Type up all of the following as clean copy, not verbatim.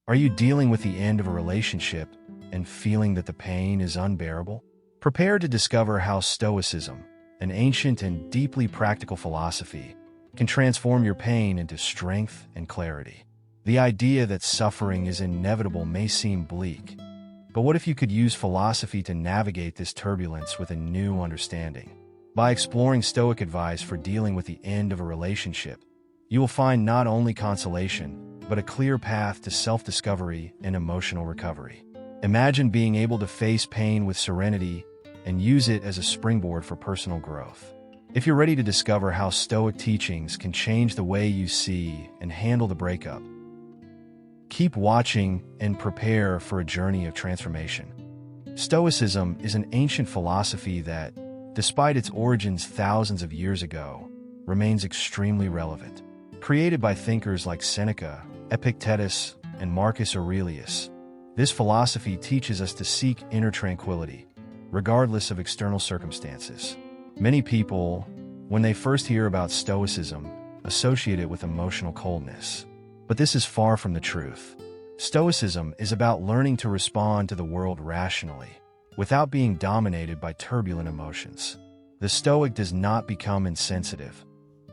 Are you dealing with the end of a relationship and feeling that the pain is unbearable? Prepare to discover how Stoicism, an ancient and deeply practical philosophy, can transform your pain into strength and clarity. The idea that suffering is inevitable may seem bleak, but what if you could use philosophy to navigate this turbulence with a new understanding? By exploring Stoic advice for dealing with the end of a relationship, you will find not only consolation, but a clear path to self-discovery and emotional recovery. Imagine being able to face pain with serenity and use it as a springboard for personal growth. If you're ready to discover how Stoic teachings can change the way you see and handle the breakup, keep watching and prepare for a journey of transformation. Stoicism is an ancient philosophy that, despite its origins thousands of years ago, remains extremely relevant. Created by thinkers like Seneca, Epictetus, and Marcus Aurelius, this philosophy teaches us to seek inner tranquility, regardless of external circumstances. Many people, when they first hear about Stoicism, associate it with emotional coldness. But this is far from the truth. Stoicism is about learning to respond to the world rationally, without being dominated by turbulent emotions. The Stoic does not become insensitive.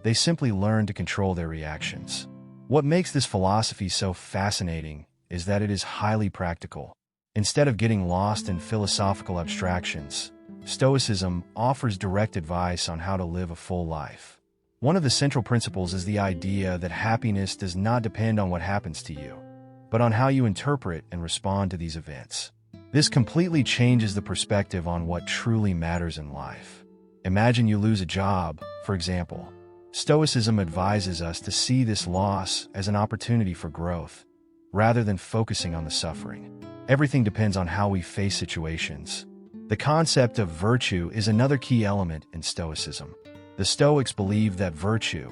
They simply learn to control their reactions. What makes this philosophy so fascinating is that it is highly practical. Instead of getting lost in philosophical abstractions, Stoicism offers direct advice on how to live a full life. One of the central principles is the idea that happiness does not depend on what happens to you, but on how you interpret and respond to these events. This completely changes the perspective on what truly matters in life. Imagine you lose a job, for example. Stoicism advises us to see this loss as an opportunity for growth, rather than focusing on the suffering. Everything depends on how we face situations. The concept of virtue is another key element in Stoicism. The Stoics believe that virtue,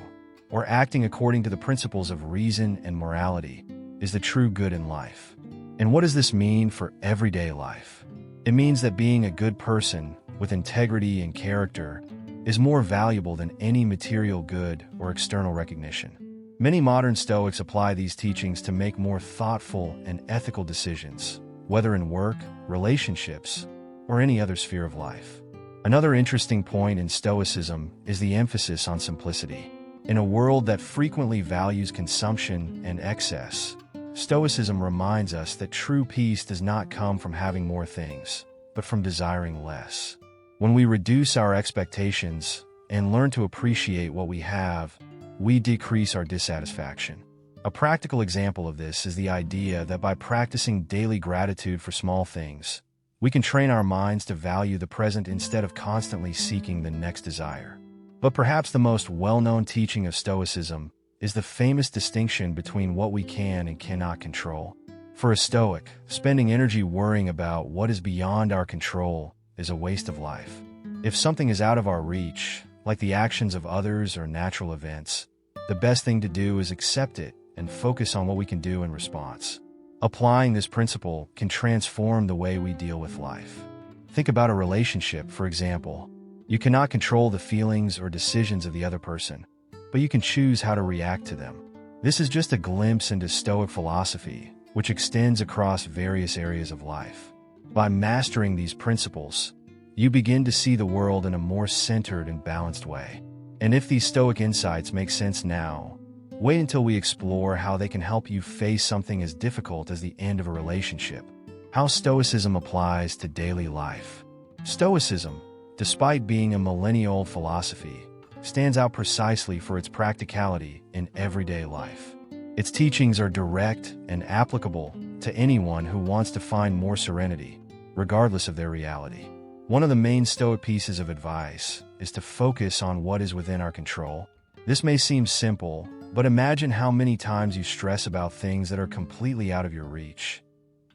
or acting according to the principles of reason and morality, is the true good in life. And what does this mean for everyday life? It means that being a good person with integrity and character is more valuable than any material good or external recognition. Many modern Stoics apply these teachings to make more thoughtful and ethical decisions, whether in work, relationships, or any other sphere of life. Another interesting point in Stoicism is the emphasis on simplicity. In a world that frequently values consumption and excess, Stoicism reminds us that true peace does not come from having more things, but from desiring less. When we reduce our expectations and learn to appreciate what we have, we decrease our dissatisfaction. A practical example of this is the idea that by practicing daily gratitude for small things, we can train our minds to value the present instead of constantly seeking the next desire. But perhaps the most well-known teaching of Stoicism is the famous distinction between what we can and cannot control. For a Stoic, spending energy worrying about what is beyond our control is a waste of life. If something is out of our reach, like the actions of others or natural events, the best thing to do is accept it and focus on what we can do in response. Applying this principle can transform the way we deal with life. Think about a relationship, for example. You cannot control the feelings or decisions of the other person, but you can choose how to react to them. This is just a glimpse into Stoic philosophy, which extends across various areas of life. By mastering these principles, you begin to see the world in a more centered and balanced way. And if these Stoic insights make sense now, wait until we explore how they can help you face something as difficult as the end of a relationship. How Stoicism applies to daily life. Stoicism, despite being a millennia-old philosophy, stands out precisely for its practicality in everyday life. Its teachings are direct and applicable to anyone who wants to find more serenity, regardless of their reality. One of the main Stoic pieces of advice is to focus on what is within our control. This may seem simple, but imagine how many times you stress about things that are completely out of your reach.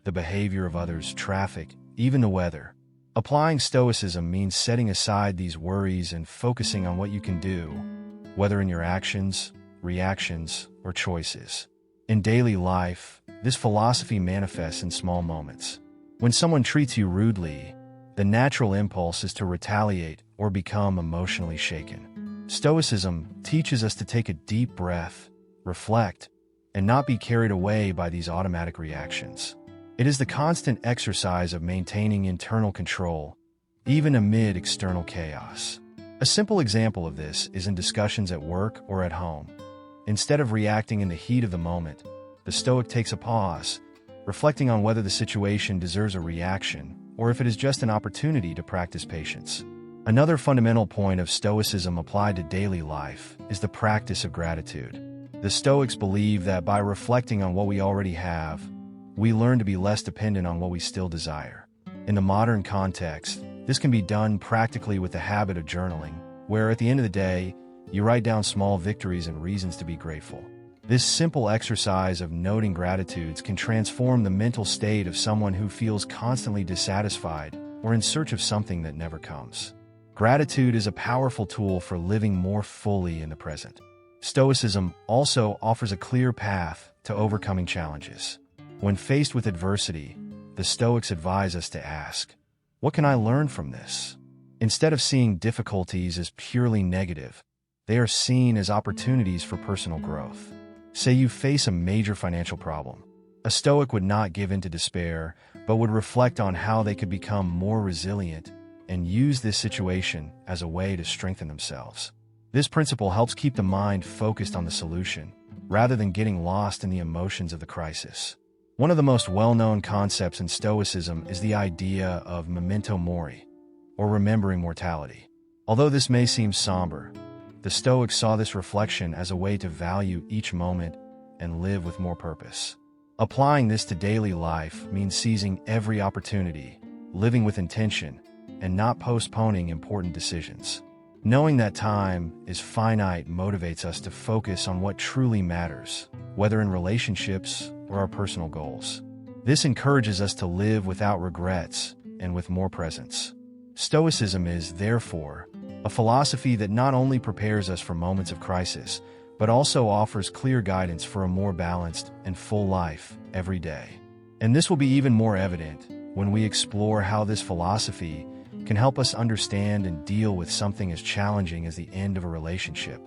The behavior of others, traffic, even the weather. Applying Stoicism means setting aside these worries and focusing on what you can do, whether in your actions, reactions, or choices. In daily life, this philosophy manifests in small moments. When someone treats you rudely, the natural impulse is to retaliate or become emotionally shaken. Stoicism teaches us to take a deep breath, reflect, and not be carried away by these automatic reactions. It is the constant exercise of maintaining internal control, even amid external chaos. A simple example of this is in discussions at work or at home. Instead of reacting in the heat of the moment, the Stoic takes a pause, reflecting on whether the situation deserves a reaction or if it is just an opportunity to practice patience. Another fundamental point of Stoicism applied to daily life is the practice of gratitude. The Stoics believe that by reflecting on what we already have, we learn to be less dependent on what we still desire. In the modern context, this can be done practically with the habit of journaling, where at the end of the day, you write down small victories and reasons to be grateful. This simple exercise of noting gratitudes can transform the mental state of someone who feels constantly dissatisfied or in search of something that never comes. Gratitude is a powerful tool for living more fully in the present. Stoicism also offers a clear path to overcoming challenges. When faced with adversity, the Stoics advise us to ask, "What can I learn from this?" Instead of seeing difficulties as purely negative, they are seen as opportunities for personal growth. Say you face a major financial problem. A Stoic would not give in to despair, but would reflect on how they could become more resilient and use this situation as a way to strengthen themselves. This principle helps keep the mind focused on the solution, rather than getting lost in the emotions of the crisis. One of the most well-known concepts in Stoicism is the idea of memento mori, or remembering mortality. Although this may seem somber, the Stoics saw this reflection as a way to value each moment and live with more purpose. Applying this to daily life means seizing every opportunity, living with intention, and not postponing important decisions. Knowing that time is finite motivates us to focus on what truly matters, whether in relationships or our personal goals. This encourages us to live without regrets and with more presence. Stoicism is, therefore, a philosophy that not only prepares us for moments of crisis, but also offers clear guidance for a more balanced and full life every day. And this will be even more evident when we explore how this philosophy can help us understand and deal with something as challenging as the end of a relationship.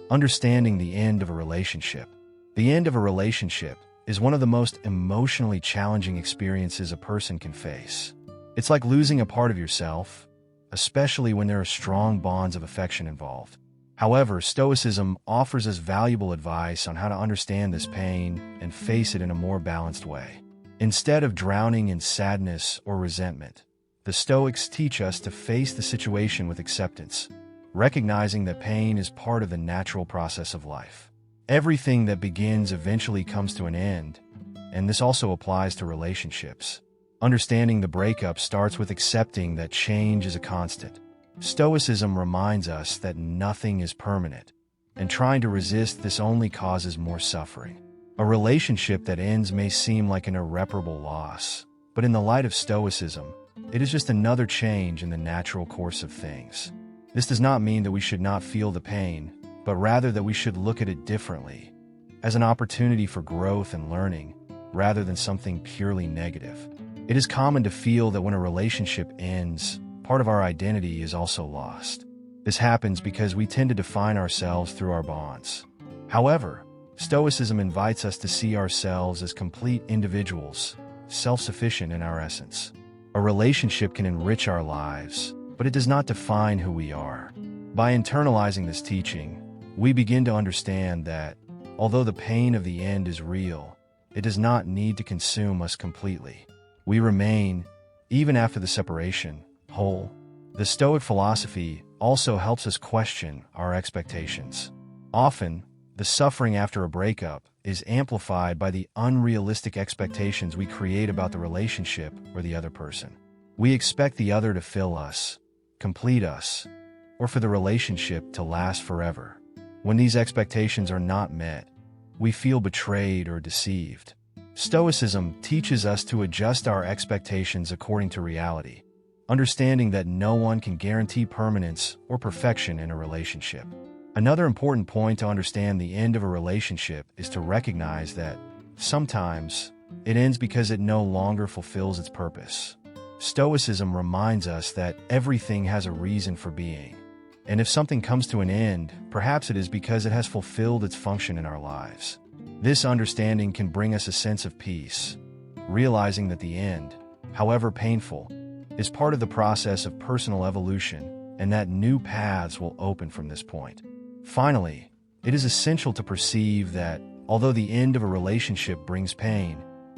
Understanding the end of a relationship. The end of a relationship is one of the most emotionally challenging experiences a person can face. It's like losing a part of yourself, especially when there are strong bonds of affection involved. However, Stoicism offers us valuable advice on how to understand this pain and face it in a more balanced way. Instead of drowning in sadness or resentment, the Stoics teach us to face the situation with acceptance, recognizing that pain is part of the natural process of life. Everything that begins eventually comes to an end, and this also applies to relationships. Understanding the breakup starts with accepting that change is a constant. Stoicism reminds us that nothing is permanent, and trying to resist this only causes more suffering. A relationship that ends may seem like an irreparable loss, but in the light of Stoicism, it is just another change in the natural course of things. This does not mean that we should not feel the pain, but rather that we should look at it differently, as an opportunity for growth and learning, rather than something purely negative. It is common to feel that when a relationship ends, part of our identity is also lost. This happens because we tend to define ourselves through our bonds. However, Stoicism invites us to see ourselves as complete individuals, self-sufficient in our essence. A relationship can enrich our lives, but it does not define who we are. By internalizing this teaching, we begin to understand that, although the pain of the end is real, it does not need to consume us completely. We remain, even after the separation, whole. The Stoic philosophy also helps us question our expectations. Often, the suffering after a breakup is amplified by the unrealistic expectations we create about the relationship or the other person. We expect the other to fill us, complete us, or for the relationship to last forever. When these expectations are not met, we feel betrayed or deceived. Stoicism teaches us to adjust our expectations according to reality, understanding that no one can guarantee permanence or perfection in a relationship. Another important point to understand the end of a relationship is to recognize that sometimes it ends because it no longer fulfills its purpose. Stoicism reminds us that everything has a reason for being, and if something comes to an end, perhaps it is because it has fulfilled its function in our lives. This understanding can bring us a sense of peace, realizing that the end, however painful, is part of the process of personal evolution and that new paths will open from this point. Finally, it is essential to perceive that, although the end of a relationship brings pain,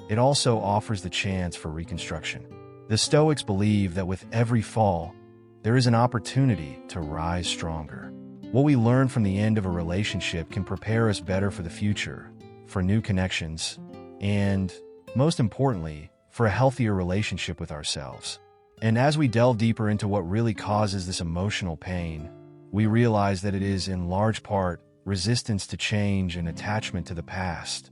it also offers the chance for reconstruction. The Stoics believe that with every fall, there is an opportunity to rise stronger. What we learn from the end of a relationship can prepare us better for the future, for new connections, and, most importantly, for a healthier relationship with ourselves. And as we delve deeper into what really causes this emotional pain, we realize that it is, in large part, resistance to change and attachment to the past,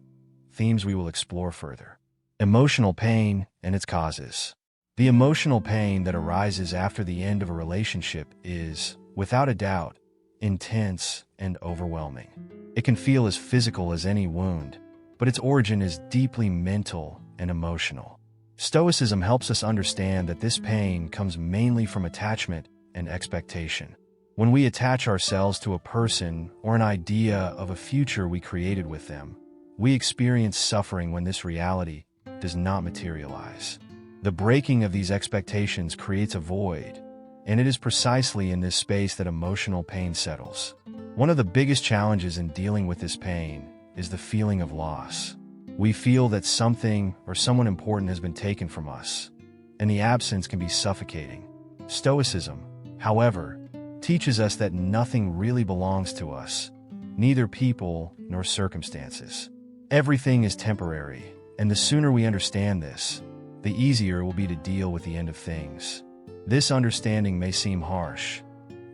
themes we will explore further. Emotional pain and its causes. The emotional pain that arises after the end of a relationship is, without a doubt, intense and overwhelming. It can feel as physical as any wound, but its origin is deeply mental and emotional. Stoicism helps us understand that this pain comes mainly from attachment and expectation. When we attach ourselves to a person or an idea of a future we created with them, we experience suffering when this reality does not materialize. The breaking of these expectations creates a void, and it is precisely in this space that emotional pain settles. One of the biggest challenges in dealing with this pain is the feeling of loss. We feel that something or someone important has been taken from us, and the absence can be suffocating. Stoicism, however, teaches us that nothing really belongs to us, neither people nor circumstances. Everything is temporary, and the sooner we understand this, the easier it will be to deal with the end of things. This understanding may seem harsh,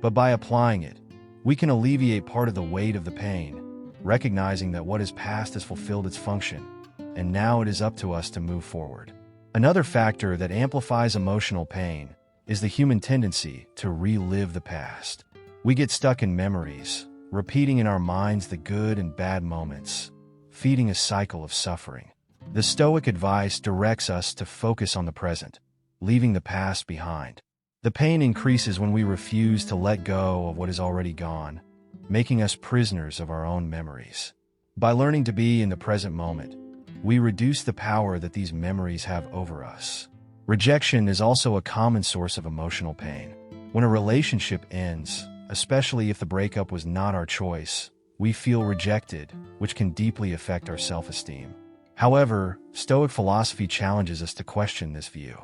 but by applying it, we can alleviate part of the weight of the pain, recognizing that what is past has fulfilled its function, and now it is up to us to move forward. Another factor that amplifies emotional pain is the human tendency to relive the past. We get stuck in memories, repeating in our minds the good and bad moments, feeding a cycle of suffering. The Stoic advice directs us to focus on the present, leaving the past behind. The pain increases when we refuse to let go of what is already gone, making us prisoners of our own memories. By learning to be in the present moment, we reduce the power that these memories have over us. Rejection is also a common source of emotional pain. When a relationship ends, especially if the breakup was not our choice, we feel rejected, which can deeply affect our self-esteem. However, Stoic philosophy challenges us to question this view.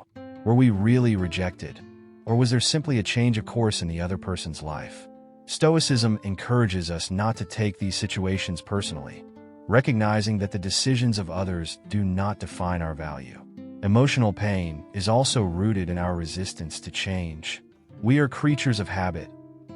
Were we really rejected? Or was there simply a change of course in the other person's life? Stoicism encourages us not to take these situations personally, recognizing that the decisions of others do not define our value. Emotional pain is also rooted in our resistance to change. We are creatures of habit,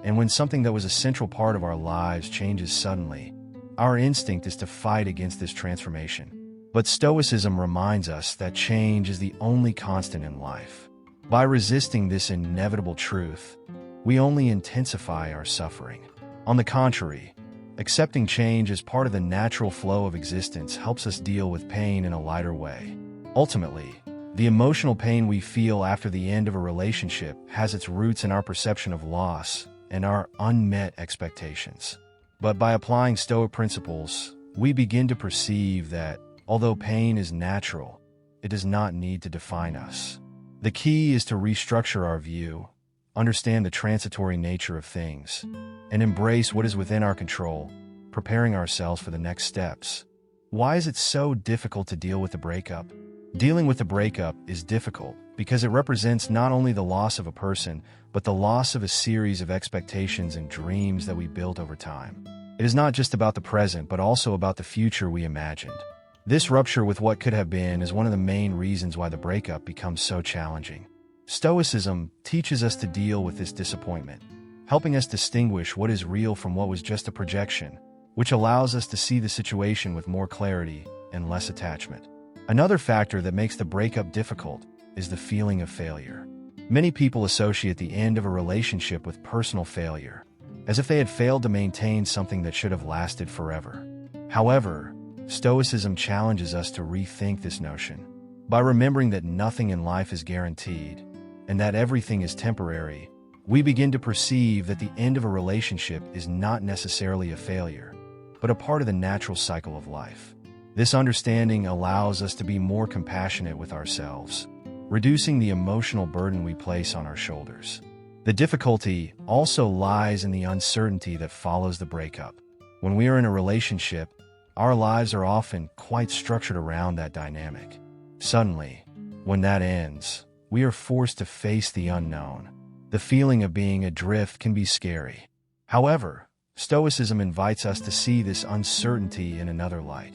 and when something that was a central part of our lives changes suddenly, our instinct is to fight against this transformation. But Stoicism reminds us that change is the only constant in life. By resisting this inevitable truth, we only intensify our suffering. On the contrary, accepting change as part of the natural flow of existence helps us deal with pain in a lighter way. Ultimately, the emotional pain we feel after the end of a relationship has its roots in our perception of loss and our unmet expectations. But by applying Stoic principles, we begin to perceive that, although pain is natural, it does not need to define us. The key is to restructure our view, understand the transitory nature of things, and embrace what is within our control, preparing ourselves for the next steps. Why is it so difficult to deal with the breakup? Dealing with the breakup is difficult because it represents not only the loss of a person, but the loss of a series of expectations and dreams that we built over time. It is not just about the present, but also about the future we imagined. This rupture with what could have been is one of the main reasons why the breakup becomes so challenging. Stoicism teaches us to deal with this disappointment, helping us distinguish what is real from what was just a projection, which allows us to see the situation with more clarity and less attachment. Another factor that makes the breakup difficult is the feeling of failure. Many people associate the end of a relationship with personal failure, as if they had failed to maintain something that should have lasted forever. However, Stoicism challenges us to rethink this notion. By remembering that nothing in life is guaranteed, and that everything is temporary, we begin to perceive that the end of a relationship is not necessarily a failure, but a part of the natural cycle of life. This understanding allows us to be more compassionate with ourselves, reducing the emotional burden we place on our shoulders. The difficulty also lies in the uncertainty that follows the breakup. When we are in a relationship, our lives are often quite structured around that dynamic. Suddenly, when that ends, we are forced to face the unknown. The feeling of being adrift can be scary. However, Stoicism invites us to see this uncertainty in another light.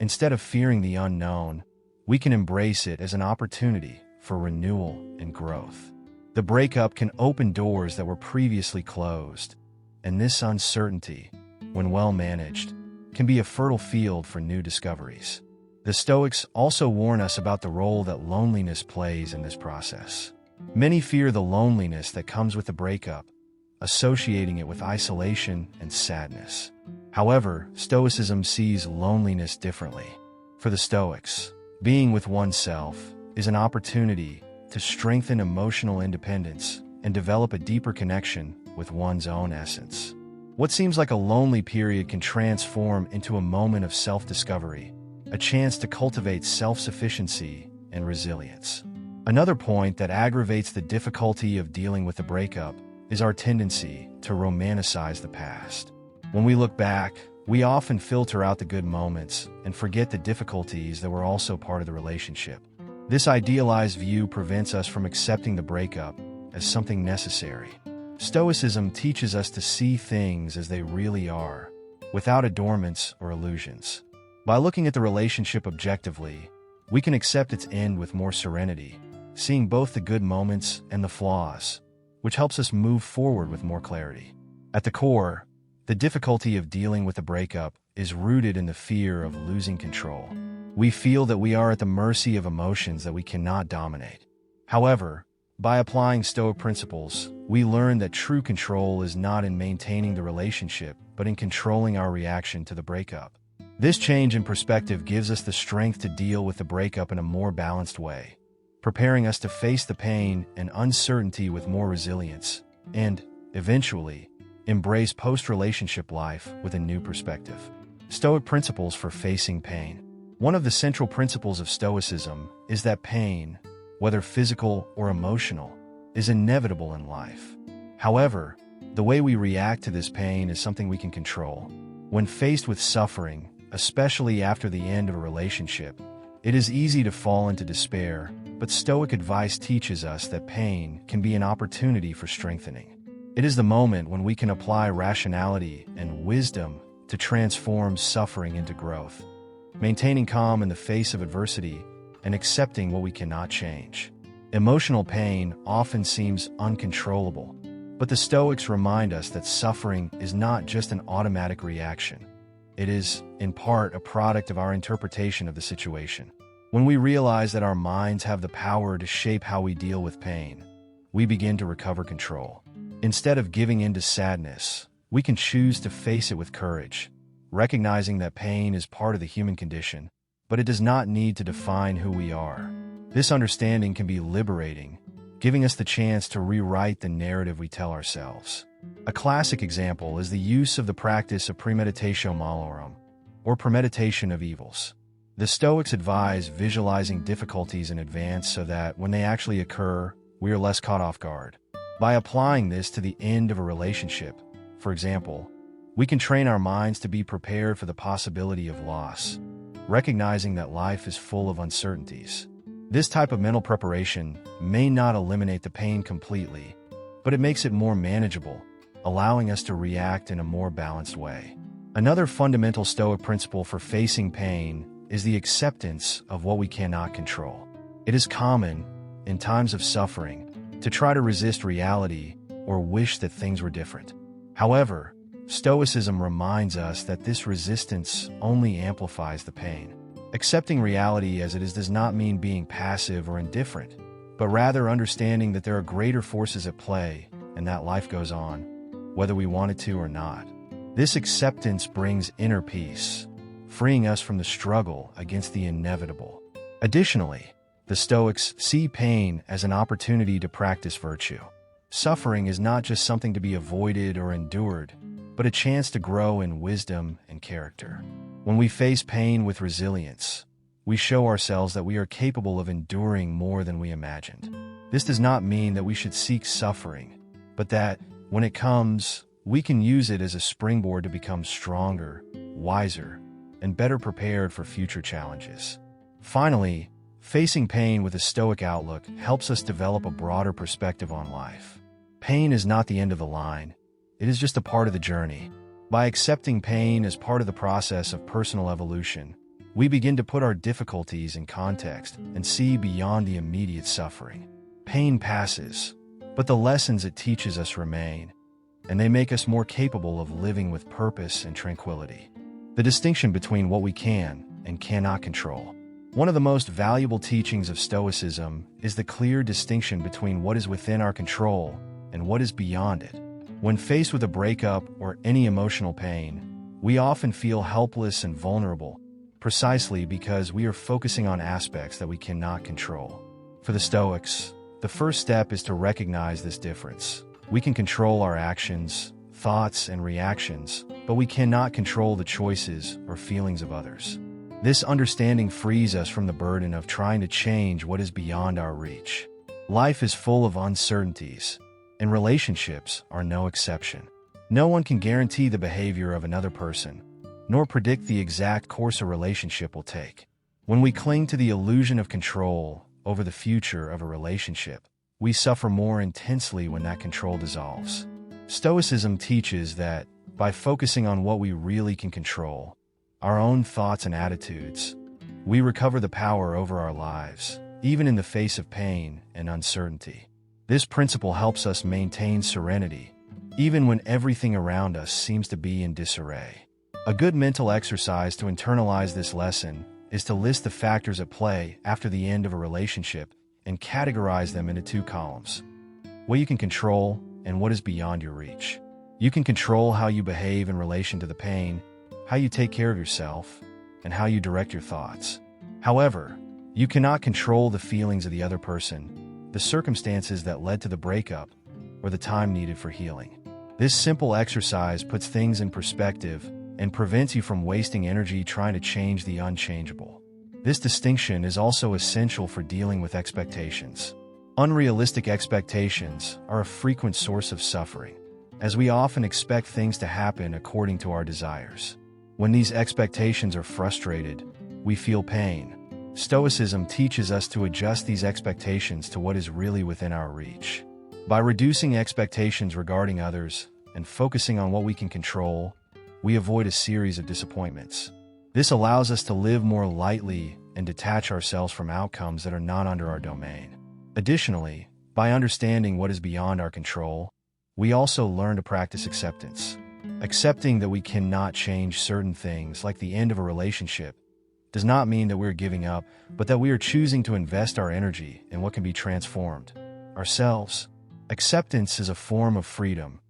Instead of fearing the unknown, we can embrace it as an opportunity for renewal and growth. The breakup can open doors that were previously closed, and this uncertainty, when well managed, can be a fertile field for new discoveries. The Stoics also warn us about the role that loneliness plays in this process. Many fear the loneliness that comes with the breakup, associating it with isolation and sadness. However, Stoicism sees loneliness differently. For the Stoics, being with oneself is an opportunity to strengthen emotional independence and develop a deeper connection with one's own essence. What seems like a lonely period can transform into a moment of self-discovery, a chance to cultivate self-sufficiency and resilience. Another point that aggravates the difficulty of dealing with the breakup is our tendency to romanticize the past. When we look back, we often filter out the good moments and forget the difficulties that were also part of the relationship. This idealized view prevents us from accepting the breakup as something necessary. Stoicism teaches us to see things as they really are, without adornments or illusions. By looking at the relationship objectively, we can accept its end with more serenity, seeing both the good moments and the flaws, which helps us move forward with more clarity. At the core, the difficulty of dealing with the breakup is rooted in the fear of losing control. We feel that we are at the mercy of emotions that we cannot dominate. However, by applying Stoic principles, we learn that true control is not in maintaining the relationship, but in controlling our reaction to the breakup. This change in perspective gives us the strength to deal with the breakup in a more balanced way, preparing us to face the pain and uncertainty with more resilience, and, eventually, embrace post-relationship life with a new perspective. Stoic principles for facing pain. One of the central principles of Stoicism is that pain, whether physical or emotional, is inevitable in life. However, the way we react to this pain is something we can control. When faced with suffering, especially after the end of a relationship, it is easy to fall into despair, but Stoic advice teaches us that pain can be an opportunity for strengthening. It is the moment when we can apply rationality and wisdom to transform suffering into growth, maintaining calm in the face of adversity and accepting what we cannot change. Emotional pain often seems uncontrollable, but the Stoics remind us that suffering is not just an automatic reaction. It is, in part, a product of our interpretation of the situation. When we realize that our minds have the power to shape how we deal with pain, we begin to recover control. Instead of giving in to sadness, we can choose to face it with courage, recognizing that pain is part of the human condition, but it does not need to define who we are. This understanding can be liberating, giving us the chance to rewrite the narrative we tell ourselves. A classic example is the use of the practice of premeditatio malorum, or premeditation of evils. The Stoics advise visualizing difficulties in advance so that, when they actually occur, we are less caught off guard. By applying this to the end of a relationship, for example, we can train our minds to be prepared for the possibility of loss, recognizing that life is full of uncertainties. This type of mental preparation may not eliminate the pain completely, but it makes it more manageable, allowing us to react in a more balanced way. Another fundamental Stoic principle for facing pain is the acceptance of what we cannot control. It is common, in times of suffering, to try to resist reality or wish that things were different. However, Stoicism reminds us that this resistance only amplifies the pain. Accepting reality as it is does not mean being passive or indifferent, but rather understanding that there are greater forces at play and that life goes on, whether we want it to or not. This acceptance brings inner peace, freeing us from the struggle against the inevitable. Additionally, the Stoics see pain as an opportunity to practice virtue. Suffering is not just something to be avoided or endured, but a chance to grow in wisdom and character. When we face pain with resilience, we show ourselves that we are capable of enduring more than we imagined. This does not mean that we should seek suffering, but that, when it comes, we can use it as a springboard to become stronger, wiser, and better prepared for future challenges. Finally, facing pain with a Stoic outlook helps us develop a broader perspective on life. Pain is not the end of the line. It is just a part of the journey. By accepting pain as part of the process of personal evolution, we begin to put our difficulties in context and see beyond the immediate suffering. Pain passes, but the lessons it teaches us remain, and they make us more capable of living with purpose and tranquility. The distinction between what we can and cannot control. One of the most valuable teachings of Stoicism is the clear distinction between what is within our control and what is beyond it. When faced with a breakup or any emotional pain, we often feel helpless and vulnerable, precisely because we are focusing on aspects that we cannot control. For the Stoics, the first step is to recognize this difference. We can control our actions, thoughts, and reactions, but we cannot control the choices or feelings of others. This understanding frees us from the burden of trying to change what is beyond our reach. Life is full of uncertainties, and relationships are no exception. No one can guarantee the behavior of another person, nor predict the exact course a relationship will take. When we cling to the illusion of control over the future of a relationship, we suffer more intensely when that control dissolves. Stoicism teaches that, by focusing on what we really can control, our own thoughts and attitudes, we recover the power over our lives, even in the face of pain and uncertainty. This principle helps us maintain serenity, even when everything around us seems to be in disarray. A good mental exercise to internalize this lesson is to list the factors at play after the end of a relationship and categorize them into two columns: what you can control and what is beyond your reach. You can control how you behave in relation to the pain, how you take care of yourself, and how you direct your thoughts. However, you cannot control the feelings of the other person, the circumstances that led to the breakup, or the time needed for healing. This simple exercise puts things in perspective and prevents you from wasting energy trying to change the unchangeable. This distinction is also essential for dealing with expectations. Unrealistic expectations are a frequent source of suffering, as we often expect things to happen according to our desires. When these expectations are frustrated, we feel pain. Stoicism teaches us to adjust these expectations to what is really within our reach. By reducing expectations regarding others and focusing on what we can control, we avoid a series of disappointments. This allows us to live more lightly and detach ourselves from outcomes that are not under our domain. Additionally, by understanding what is beyond our control, we also learn to practice acceptance. Accepting that we cannot change certain things, like the end of a relationship, does not mean that we're giving up, but that we are choosing to invest our energy in what can be transformed: ourselves. Acceptance is a form of freedom,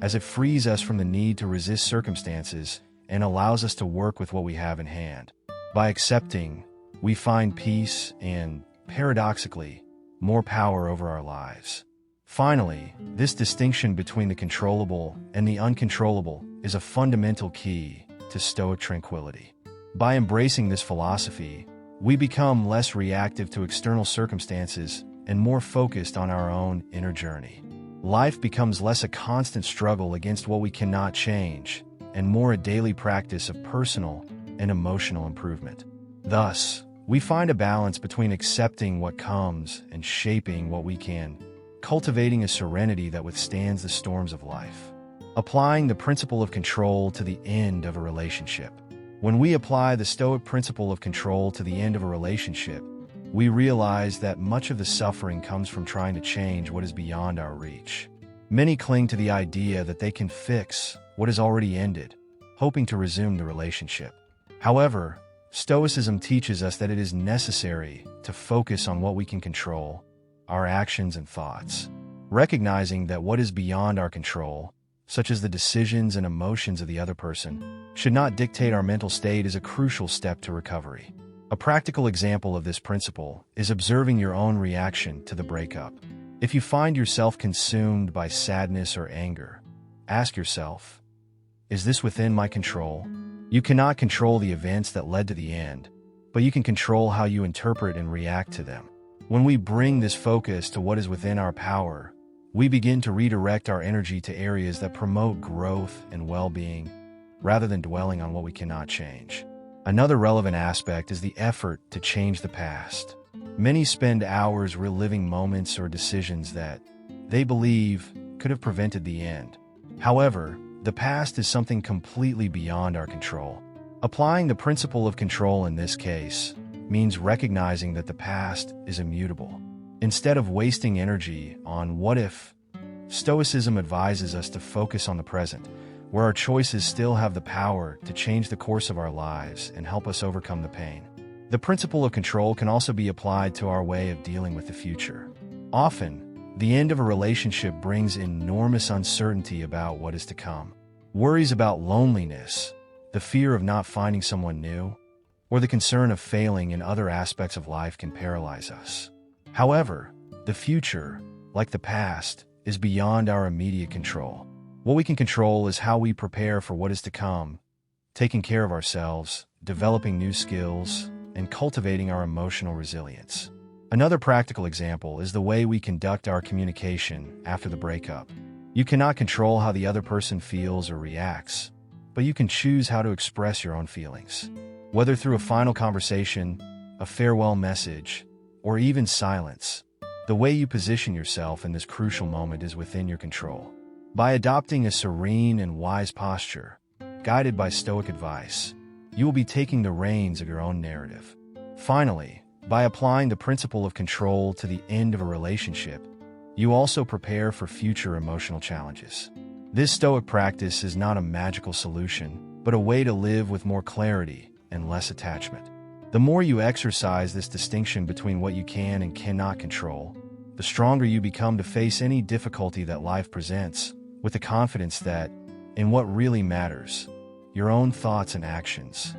as it frees us from the need to resist circumstances and allows us to work with what we have in hand. By accepting, we find peace and, paradoxically, more power over our lives. Finally, this distinction between the controllable and the uncontrollable is a fundamental key to Stoic tranquility. By embracing this philosophy, we become less reactive to external circumstances and more focused on our own inner journey. Life becomes less a constant struggle against what we cannot change, and more a daily practice of personal and emotional improvement. Thus, we find a balance between accepting what comes and shaping what we can, cultivating a serenity that withstands the storms of life. Applying the principle of control to the end of a relationship. When we apply the Stoic principle of control to the end of a relationship, we realize that much of the suffering comes from trying to change what is beyond our reach. Many cling to the idea that they can fix what has already ended, hoping to resume the relationship. However, Stoicism teaches us that it is necessary to focus on what we can control, our actions and thoughts. Recognizing that what is beyond our control, such as the decisions and emotions of the other person, should not dictate our mental state is a crucial step to recovery. A practical example of this principle is observing your own reaction to the breakup. If you find yourself consumed by sadness or anger, ask yourself, is this within my control? You cannot control the events that led to the end, but you can control how you interpret and react to them. When we bring this focus to what is within our power, we begin to redirect our energy to areas that promote growth and well-being, rather than dwelling on what we cannot change. Another relevant aspect is the effort to change the past. Many spend hours reliving moments or decisions that they believe could have prevented the end. However, the past is something completely beyond our control. Applying the principle of control in this case means recognizing that the past is immutable. Instead of wasting energy on what if, Stoicism advises us to focus on the present, where our choices still have the power to change the course of our lives and help us overcome the pain. The principle of control can also be applied to our way of dealing with the future. Often, the end of a relationship brings enormous uncertainty about what is to come. Worries about loneliness, the fear of not finding someone new, or the concern of failing in other aspects of life can paralyze us. However, the future, like the past, is beyond our immediate control. What we can control is how we prepare for what is to come, taking care of ourselves, developing new skills, and cultivating our emotional resilience. Another practical example is the way we conduct our communication after the breakup. You cannot control how the other person feels or reacts, but you can choose how to express your own feelings. Whether through a final conversation, a farewell message, or even silence, the way you position yourself in this crucial moment is within your control. By adopting a serene and wise posture, guided by Stoic advice, you will be taking the reins of your own narrative. Finally, by applying the principle of control to the end of a relationship, you also prepare for future emotional challenges. This Stoic practice is not a magical solution, but a way to live with more clarity and less attachment. The more you exercise this distinction between what you can and cannot control, the stronger you become to face any difficulty that life presents, with the confidence that, in what really matters, your own thoughts and actions,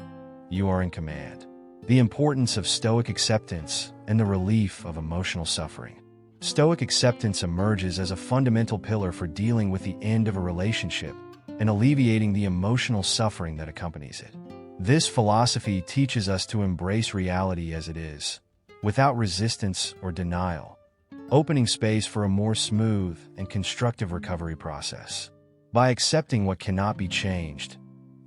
you are in command. The importance of Stoic acceptance and the relief of emotional suffering. Stoic acceptance emerges as a fundamental pillar for dealing with the end of a relationship and alleviating the emotional suffering that accompanies it. This philosophy teaches us to embrace reality as it is, without resistance or denial, opening space for a more smooth and constructive recovery process. By accepting what cannot be changed,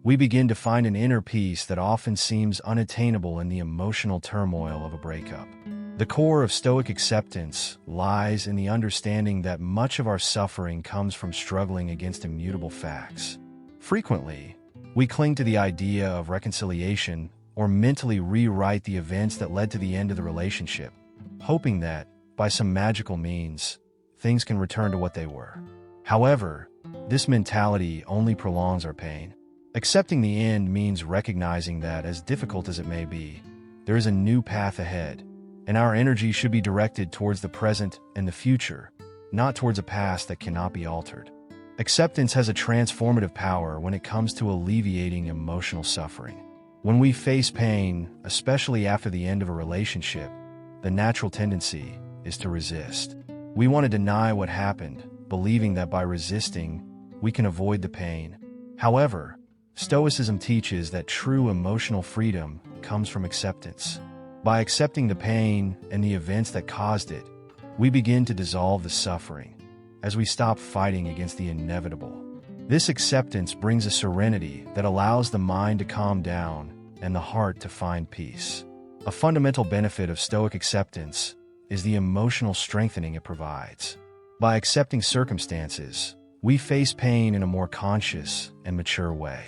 we begin to find an inner peace that often seems unattainable in the emotional turmoil of a breakup. The core of Stoic acceptance lies in the understanding that much of our suffering comes from struggling against immutable facts. Frequently, we cling to the idea of reconciliation or mentally rewrite the events that led to the end of the relationship, hoping that, by some magical means, things can return to what they were. However, this mentality only prolongs our pain. Accepting the end means recognizing that, as difficult as it may be, there is a new path ahead, and our energy should be directed towards the present and the future, not towards a past that cannot be altered. Acceptance has a transformative power when it comes to alleviating emotional suffering. When we face pain, especially after the end of a relationship, the natural tendency is to resist. We want to deny what happened, believing that by resisting, we can avoid the pain. However, Stoicism teaches that true emotional freedom comes from acceptance. By accepting the pain and the events that caused it, we begin to dissolve the suffering, as we stop fighting against the inevitable. This acceptance brings a serenity that allows the mind to calm down and the heart to find peace. A fundamental benefit of Stoic acceptance is the emotional strengthening it provides. By accepting circumstances, we face pain in a more conscious and mature way.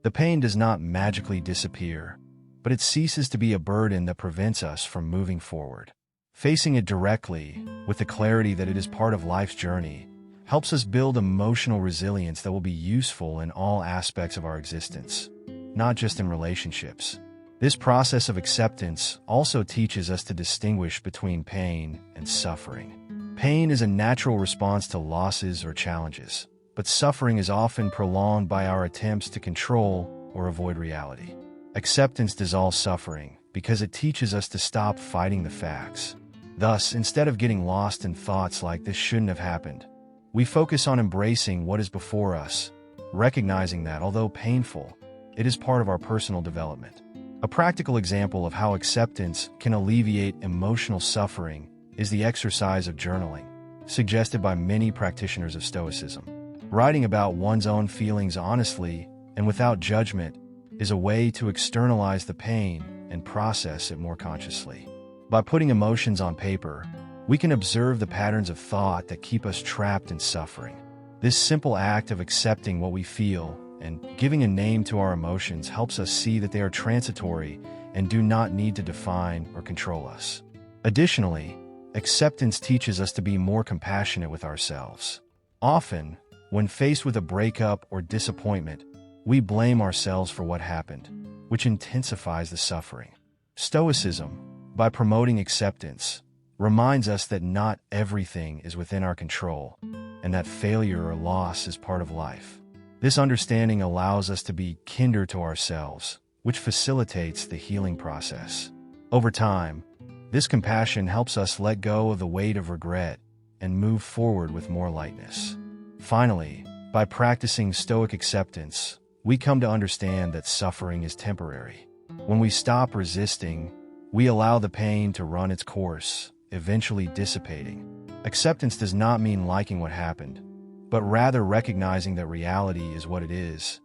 The pain does not magically disappear, but it ceases to be a burden that prevents us from moving forward. Facing it directly, with the clarity that it is part of life's journey, helps us build emotional resilience that will be useful in all aspects of our existence, not just in relationships. This process of acceptance also teaches us to distinguish between pain and suffering. Pain is a natural response to losses or challenges, but suffering is often prolonged by our attempts to control or avoid reality. Acceptance dissolves suffering because it teaches us to stop fighting the facts. Thus, instead of getting lost in thoughts like "this shouldn't have happened," we focus on embracing what is before us, recognizing that, although painful, it is part of our personal development. A practical example of how acceptance can alleviate emotional suffering is the exercise of journaling, suggested by many practitioners of Stoicism. Writing about one's own feelings honestly and without judgment is a way to externalize the pain and process it more consciously. By putting emotions on paper, we can observe the patterns of thought that keep us trapped in suffering. This simple act of accepting what we feel and giving a name to our emotions helps us see that they are transitory and do not need to define or control us. Additionally, acceptance teaches us to be more compassionate with ourselves. Often, when faced with a breakup or disappointment, we blame ourselves for what happened, which intensifies the suffering. Stoicism, by promoting acceptance, reminds us that not everything is within our control and that failure or loss is part of life. This understanding allows us to be kinder to ourselves, which facilitates the healing process. Over time, this compassion helps us let go of the weight of regret and move forward with more lightness. Finally, by practicing Stoic acceptance, we come to understand that suffering is temporary. When we stop resisting, we allow the pain to run its course, eventually dissipating. Acceptance does not mean liking what happened, but rather recognizing that reality is what it is,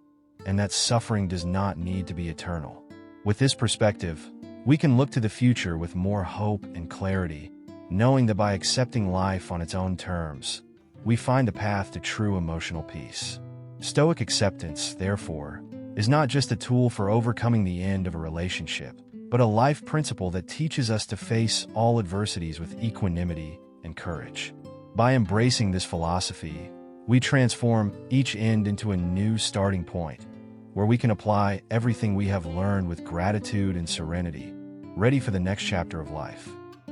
and that suffering does not need to be eternal. With this perspective, we can look to the future with more hope and clarity, knowing that by accepting life on its own terms, we find the path to true emotional peace. Stoic acceptance, therefore, is not just a tool for overcoming the end of a relationship, but a life principle that teaches us to face all adversities with equanimity and courage. By embracing this philosophy, we transform each end into a new starting point, where we can apply everything we have learned with gratitude and serenity, ready for the next chapter of life.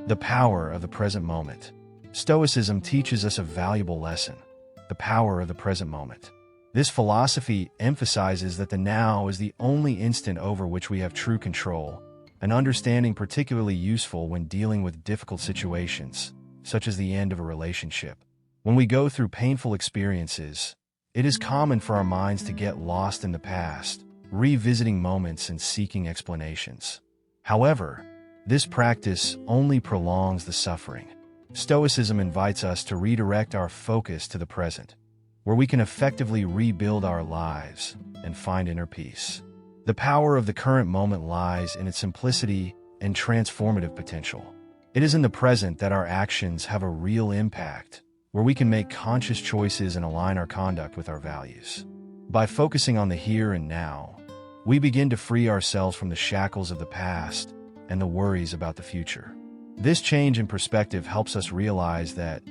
The power of the present moment. Stoicism teaches us a valuable lesson: the power of the present moment. This philosophy emphasizes that the now is the only instant over which we have true control, an understanding particularly useful when dealing with difficult situations, such as the end of a relationship. When we go through painful experiences, it is common for our minds to get lost in the past, revisiting moments and seeking explanations. However, this practice only prolongs the suffering. Stoicism invites us to redirect our focus to the present, where we can effectively rebuild our lives and find inner peace. The power of the current moment lies in its simplicity and transformative potential. It is in the present that our actions have a real impact, where we can make conscious choices and align our conduct with our values. By focusing on the here and now, we begin to free ourselves from the shackles of the past and the worries about the future. This change in perspective helps us realize that,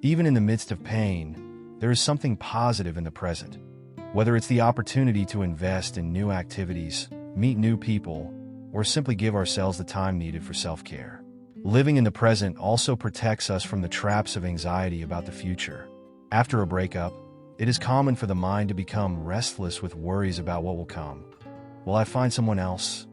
even in the midst of pain, there is something positive in the present. Whether it's the opportunity to invest in new activities, meet new people, or simply give ourselves the time needed for self-care. Living in the present also protects us from the traps of anxiety about the future. After a breakup, it is common for the mind to become restless with worries about what will come. Will I find someone else?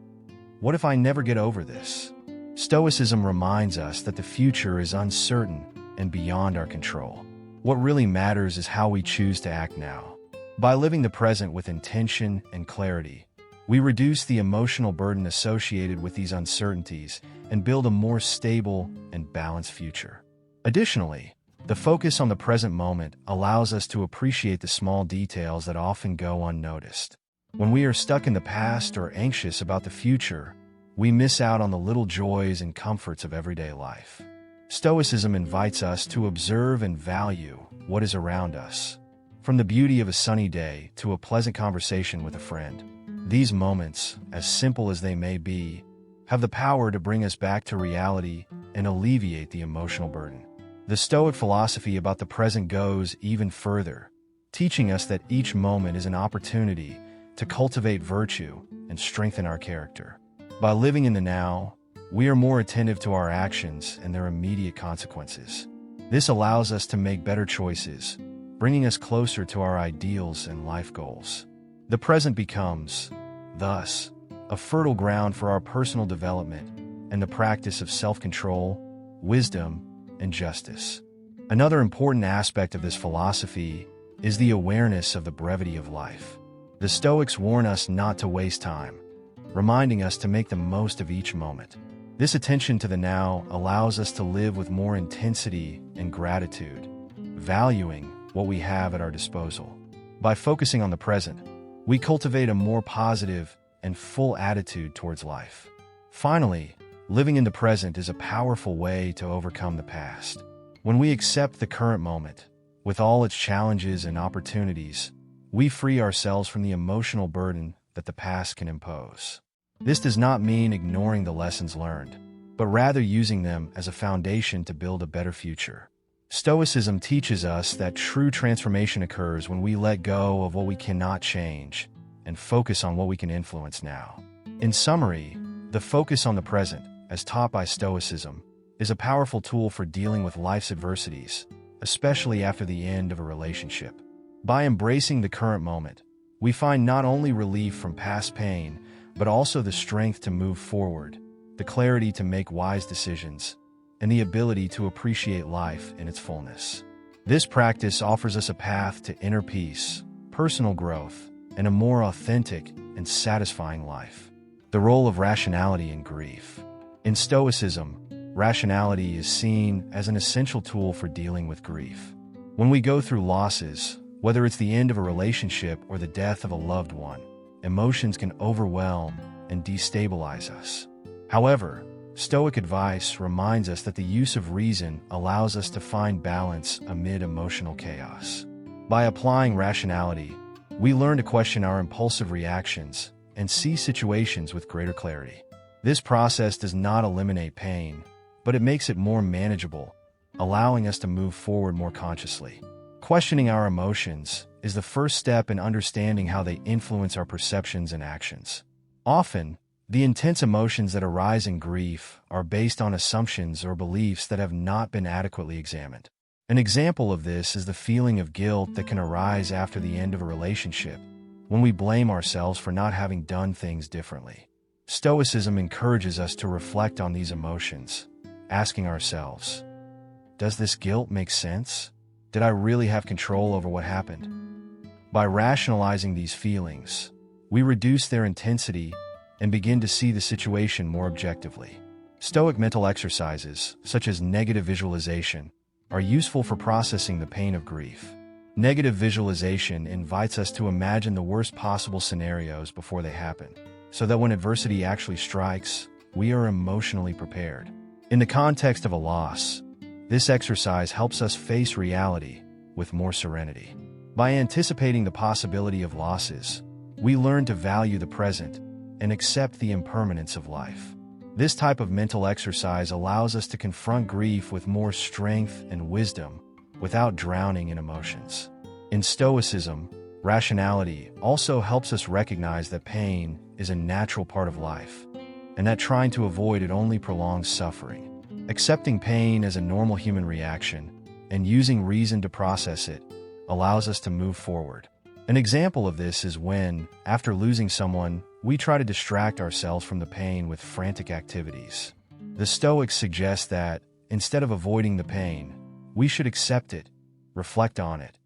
What if I never get over this? Stoicism reminds us that the future is uncertain and beyond our control. What really matters is how we choose to act now. By living the present with intention and clarity, we reduce the emotional burden associated with these uncertainties and build a more stable and balanced future. Additionally, the focus on the present moment allows us to appreciate the small details that often go unnoticed. When we are stuck in the past or anxious about the future, we miss out on the little joys and comforts of everyday life. Stoicism invites us to observe and value what is around us. From the beauty of a sunny day to a pleasant conversation with a friend, these moments, as simple as they may be, have the power to bring us back to reality and alleviate the emotional burden. The Stoic philosophy about the present goes even further, teaching us that each moment is an opportunity to cultivate virtue and strengthen our character. By living in the now, we are more attentive to our actions and their immediate consequences. This allows us to make better choices, bringing us closer to our ideals and life goals. The present becomes, thus, a fertile ground for our personal development and the practice of self-control, wisdom, and justice. Another important aspect of this philosophy is the awareness of the brevity of life. The Stoics warn us not to waste time, reminding us to make the most of each moment. This attention to the now allows us to live with more intensity and gratitude, valuing what we have at our disposal. By focusing on the present, we cultivate a more positive and full attitude towards life. Finally, living in the present is a powerful way to overcome the past. When we accept the current moment, with all its challenges and opportunities, we free ourselves from the emotional burden that the past can impose. This does not mean ignoring the lessons learned, but rather using them as a foundation to build a better future. Stoicism teaches us that true transformation occurs when we let go of what we cannot change and focus on what we can influence now. In summary, the focus on the present, as taught by Stoicism, is a powerful tool for dealing with life's adversities, especially after the end of a relationship. By embracing the current moment, we find not only relief from past pain, but also the strength to move forward, the clarity to make wise decisions, and the ability to appreciate life in its fullness. This practice offers us a path to inner peace, personal growth, and a more authentic and satisfying life. The role of rationality in grief. In Stoicism, rationality is seen as an essential tool for dealing with grief. When we go through losses, whether it's the end of a relationship or the death of a loved one, emotions can overwhelm and destabilize us. However, Stoic advice reminds us that the use of reason allows us to find balance amid emotional chaos. By applying rationality, we learn to question our impulsive reactions and see situations with greater clarity. This process does not eliminate pain, but it makes it more manageable, allowing us to move forward more consciously. Questioning our emotions is the first step in understanding how they influence our perceptions and actions. Often, the intense emotions that arise in grief are based on assumptions or beliefs that have not been adequately examined. An example of this is the feeling of guilt that can arise after the end of a relationship, when we blame ourselves for not having done things differently. Stoicism encourages us to reflect on these emotions, asking ourselves, does this guilt make sense? Did I really have control over what happened? By rationalizing these feelings, we reduce their intensity and begin to see the situation more objectively. Stoic mental exercises, such as negative visualization, are useful for processing the pain of grief. Negative visualization invites us to imagine the worst possible scenarios before they happen, so that when adversity actually strikes, we are emotionally prepared. In the context of a loss, this exercise helps us face reality with more serenity. By anticipating the possibility of losses, we learn to value the present and accept the impermanence of life. This type of mental exercise allows us to confront grief with more strength and wisdom without drowning in emotions. In Stoicism, rationality also helps us recognize that pain is a natural part of life, and that trying to avoid it only prolongs suffering. Accepting pain as a normal human reaction and using reason to process it allows us to move forward. An example of this is when, after losing someone, we try to distract ourselves from the pain with frantic activities. The Stoics suggest that, instead of avoiding the pain, we should accept it, reflect on it,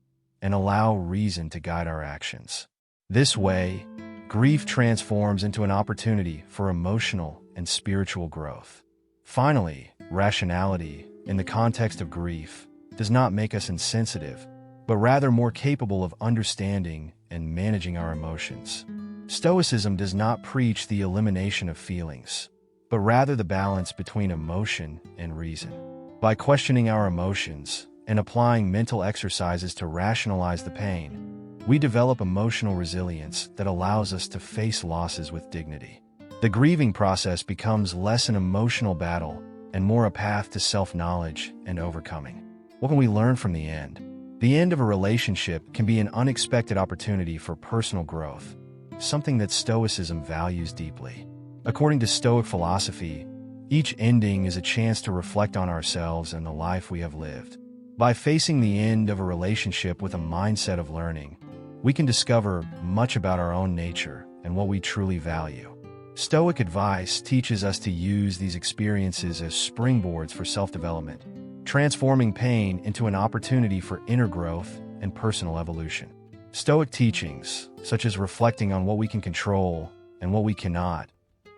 and allow reason to guide our actions. This way, grief transforms into an opportunity for emotional and spiritual growth. Finally, rationality, in the context of grief, does not make us insensitive, but rather more capable of understanding and managing our emotions. Stoicism does not preach the elimination of feelings, but rather the balance between emotion and reason. By questioning our emotions and applying mental exercises to rationalize the pain, we develop emotional resilience that allows us to face losses with dignity. The grieving process becomes less an emotional battle and more a path to self-knowledge and overcoming. What can we learn from the end? The end of a relationship can be an unexpected opportunity for personal growth, something that Stoicism values deeply. According to Stoic philosophy, each ending is a chance to reflect on ourselves and the life we have lived. By facing the end of a relationship with a mindset of learning, we can discover much about our own nature and what we truly value. Stoic advice teaches us to use these experiences as springboards for self-development, transforming pain into an opportunity for inner growth and personal evolution. Stoic teachings, such as reflecting on what we can control and what we cannot,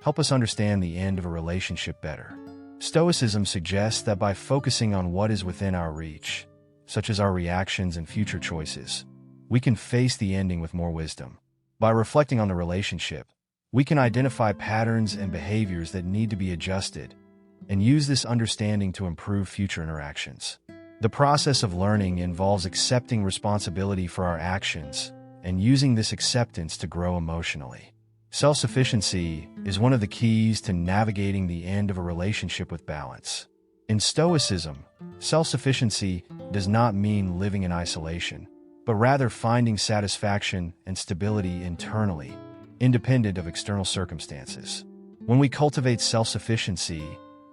help us understand the end of a relationship better. Stoicism suggests that by focusing on what is within our reach, such as our reactions and future choices, we can face the ending with more wisdom. By reflecting on the relationship, we can identify patterns and behaviors that need to be adjusted and use this understanding to improve future interactions. The process of learning involves accepting responsibility for our actions and using this acceptance to grow emotionally. Self-sufficiency is one of the keys to navigating the end of a relationship with balance. In Stoicism, self-sufficiency does not mean living in isolation, but rather finding satisfaction and stability internally, independent of external circumstances. When we cultivate self-sufficiency,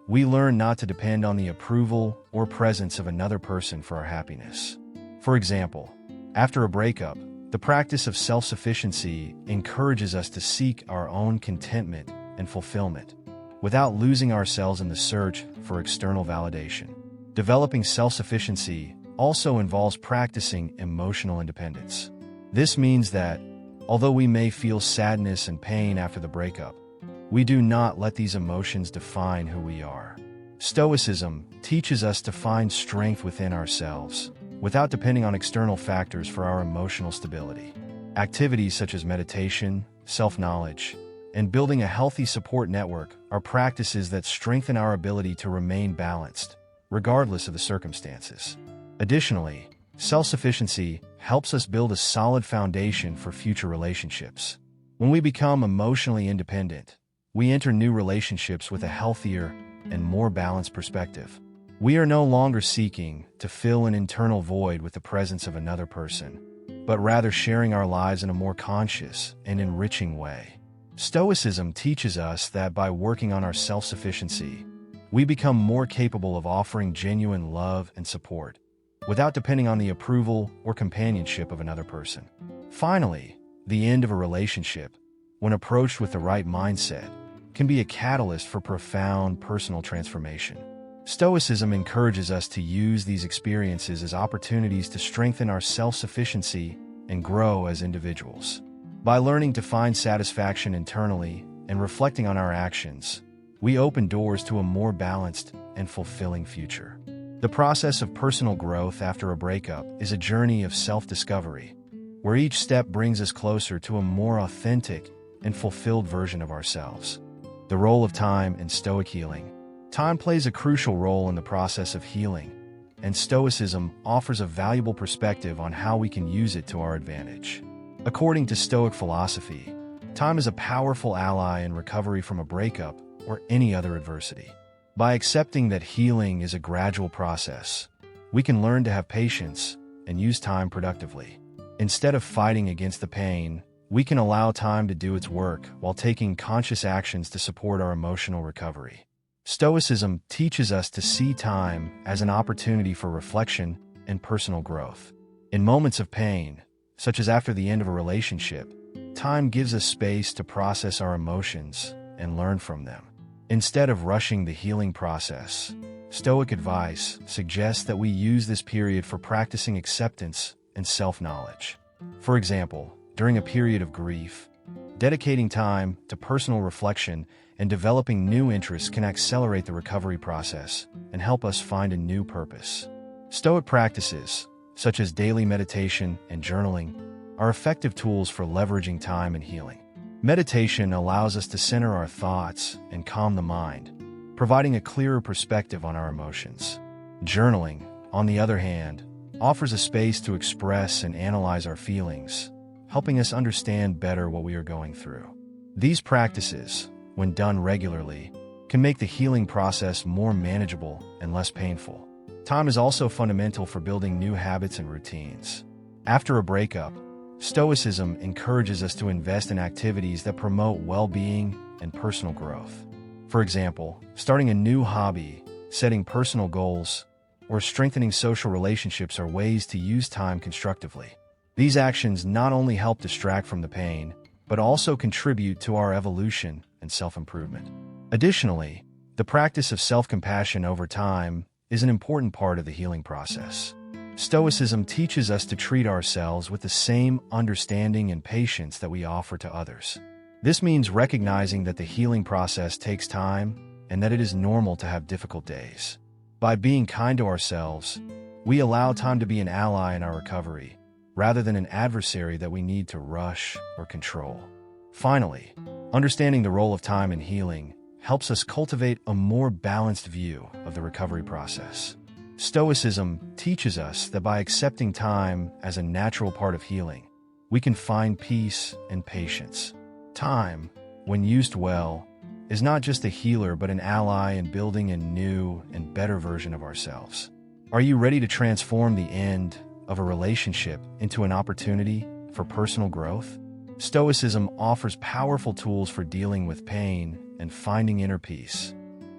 we learn not to depend on the approval or presence of another person for our happiness. For example, after a breakup, the practice of self-sufficiency encourages us to seek our own contentment and fulfillment, without losing ourselves in the search for external validation. Developing self-sufficiency also involves practicing emotional independence. This means that, although we may feel sadness and pain after the breakup, we do not let these emotions define who we are. Stoicism teaches us to find strength within ourselves, without depending on external factors for our emotional stability. Activities such as meditation, self-knowledge, and building a healthy support network are practices that strengthen our ability to remain balanced, regardless of the circumstances. Additionally, self-sufficiency helps us build a solid foundation for future relationships. When we become emotionally independent, we enter new relationships with a healthier and more balanced perspective. We are no longer seeking to fill an internal void with the presence of another person, but rather sharing our lives in a more conscious and enriching way. Stoicism teaches us that by working on our self-sufficiency, we become more capable of offering genuine love and support, without depending on the approval or companionship of another person. Finally, the end of a relationship, when approached with the right mindset, can be a catalyst for profound personal transformation. Stoicism encourages us to use these experiences as opportunities to strengthen our self-sufficiency and grow as individuals. By learning to find satisfaction internally and reflecting on our actions, we open doors to a more balanced and fulfilling future. The process of personal growth after a breakup is a journey of self-discovery, where each step brings us closer to a more authentic and fulfilled version of ourselves. The role of time in Stoic healing. Time plays a crucial role in the process of healing, and Stoicism offers a valuable perspective on how we can use it to our advantage. According to Stoic philosophy, time is a powerful ally in recovery from a breakup or any other adversity. By accepting that healing is a gradual process, we can learn to have patience and use time productively. Instead of fighting against the pain, we can allow time to do its work while taking conscious actions to support our emotional recovery. Stoicism teaches us to see time as an opportunity for reflection and personal growth. In moments of pain, such as after the end of a relationship, time gives us space to process our emotions and learn from them. Instead of rushing the healing process, Stoic advice suggests that we use this period for practicing acceptance and self-knowledge. For example, during a period of grief, dedicating time to personal reflection and developing new interests can accelerate the recovery process and help us find a new purpose. Stoic practices, such as daily meditation and journaling, are effective tools for leveraging time and healing. Meditation allows us to center our thoughts and calm the mind, providing a clearer perspective on our emotions. Journaling, on the other hand, offers a space to express and analyze our feelings, helping us understand better what we are going through. These practices, when done regularly, can make the healing process more manageable and less painful. Time is also fundamental for building new habits and routines. After a breakup, Stoicism encourages us to invest in activities that promote well-being and personal growth. For example, starting a new hobby, setting personal goals, or strengthening social relationships are ways to use time constructively. These actions not only help distract from the pain, but also contribute to our evolution and self-improvement. Additionally, the practice of self-compassion over time is an important part of the healing process. Stoicism teaches us to treat ourselves with the same understanding and patience that we offer to others. This means recognizing that the healing process takes time and that it is normal to have difficult days. By being kind to ourselves, we allow time to be an ally in our recovery, rather than an adversary that we need to rush or control. Finally, understanding the role of time in healing helps us cultivate a more balanced view of the recovery process. Stoicism teaches us that by accepting time as a natural part of healing, we can find peace and patience. Time, when used well, is not just a healer but an ally in building a new and better version of ourselves. Are you ready to transform the end of a relationship into an opportunity for personal growth? Stoicism offers powerful tools for dealing with pain and finding inner peace,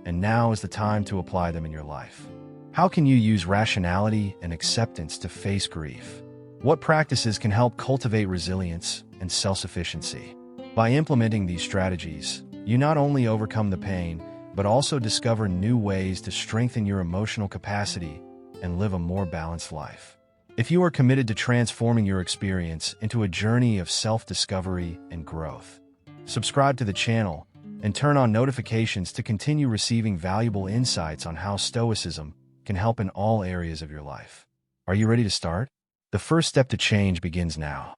and now is the time to apply them in your life. How can you use rationality and acceptance to face grief? What practices can help cultivate resilience and self-sufficiency? By implementing these strategies, you not only overcome the pain, but also discover new ways to strengthen your emotional capacity and live a more balanced life. If you are committed to transforming your experience into a journey of self-discovery and growth, subscribe to the channel and turn on notifications to continue receiving valuable insights on how Stoicism can help in all areas of your life. Are you ready to start? The first step to change begins now.